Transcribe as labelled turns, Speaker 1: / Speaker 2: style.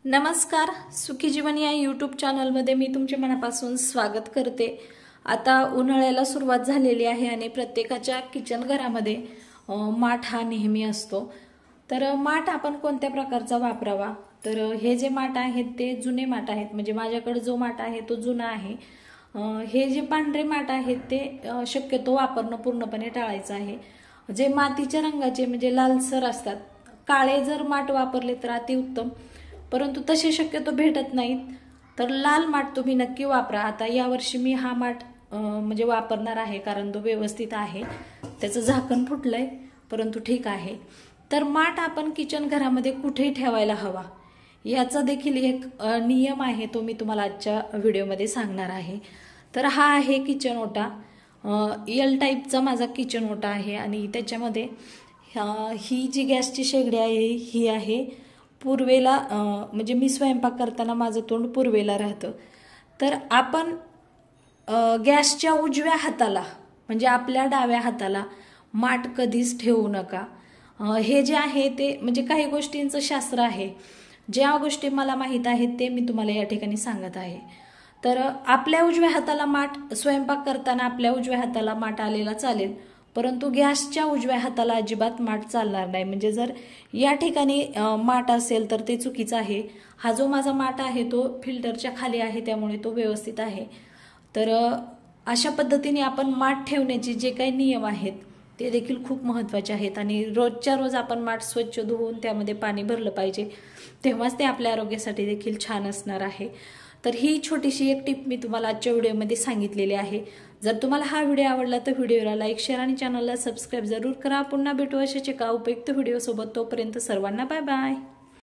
Speaker 1: नमस्कार, सुखी जीवन या यूट्यूब चॅनलमध्ये मी तुमचे मनापासून स्वागत करते। आता उन्हाळ्याला सुरुवात झालेली आहे आणि प्रत्येकाच्या किचन घरामध्ये माठ हा नेहमी असतो। तर माठ आपण कोणत्या प्रकारचा वापरावा? तर हे जे माठ आहेत ते जुने माठ आहेत, म्हणजे माझ्याकडे जो माठ आहे तो जुना आहे। हे जे पांढरे माठ आहेत ते शक्यतो वापरणं पूर्णपणे टाळायचं आहे। जे मातीच्या रंगाचे म्हणजे लालसर असतात, काळे जर माठ वापरले तर अतिउत्तम, परंतु तसे शक्यतो भेटत नाहीत, तर लाल माठ तुम्ही नक्की वापरा। आता यावर्षी मी हा माठ म्हणजे वापरणार आहे, कारण तो व्यवस्थित आहे, त्याचं झाकण फुटलंय परंतु ठीक आहे। तर माठ आपण किचन घरामध्ये कुठेही ठेवायला हवा, याचा देखील एक नियम आहे, तो मी तुम्हाला आजच्या व्हिडिओमध्ये सांगणार आहे। तर हा आहे किचन ओटा, एल टाईपचा माझा किचन ओटा आहे आणि त्याच्यामध्ये ही जी गॅसची शेगडी आहे ही आहे पूर्वेला, म्हणजे मी स्वयंपाक करताना माझं तोंड पूर्वेला राहतं। तर आपण गॅसच्या उजव्या हाताला म्हणजे आपल्या डाव्या हाताला माठ कधीच ठेवू नका। हे जे आहे ते म्हणजे काही गोष्टींचं शास्त्र आहे, ज्या गोष्टी मला माहीत आहेत ते मी तुम्हाला या ठिकाणी सांगत आहे। तर आपल्या उजव्या हाताला माठ, स्वयंपाक करताना आपल्या उजव्या हाताला माठ आलेला चालेल, परंतु गॅसच्या उजव्या हाताला अजिबात माठ चालणार नाही। म्हणजे जर या ठिकाणी माठ असेल तर ते चुकीचं आहे। हा जो माझा माठ आहे तो फिल्टरच्या खाली आहे, त्यामुळे तो व्यवस्थित आहे। तर अशा पद्धतीने आपण माठ ठेवण्याचे जे काही नियम आहेत ते देखील खूप महत्त्वाचे आहेत आणि रोजच्या रोज आपण माठ स्वच्छ धुवून त्यामध्ये पाणी भरलं पाहिजे, तेव्हाच ते आपल्या आरोग्यासाठी देखील छान असणार आहे। तर ही छोटीशी एक टिप मी तुम्हाला आजच्या व्हिडिओमध्ये सांगितलेली आहे। जर तुम्हाला हा व्हिडिओ आवडला तर व्हिडिओला लाईक, शेअर आणि चॅनलला सबस्क्राईब जरूर करा। पुन्हा भेटू अशाच एका उपयुक्त व्हिडिओ सोबत, तोपर्यंत सर्वांना बाय बाय।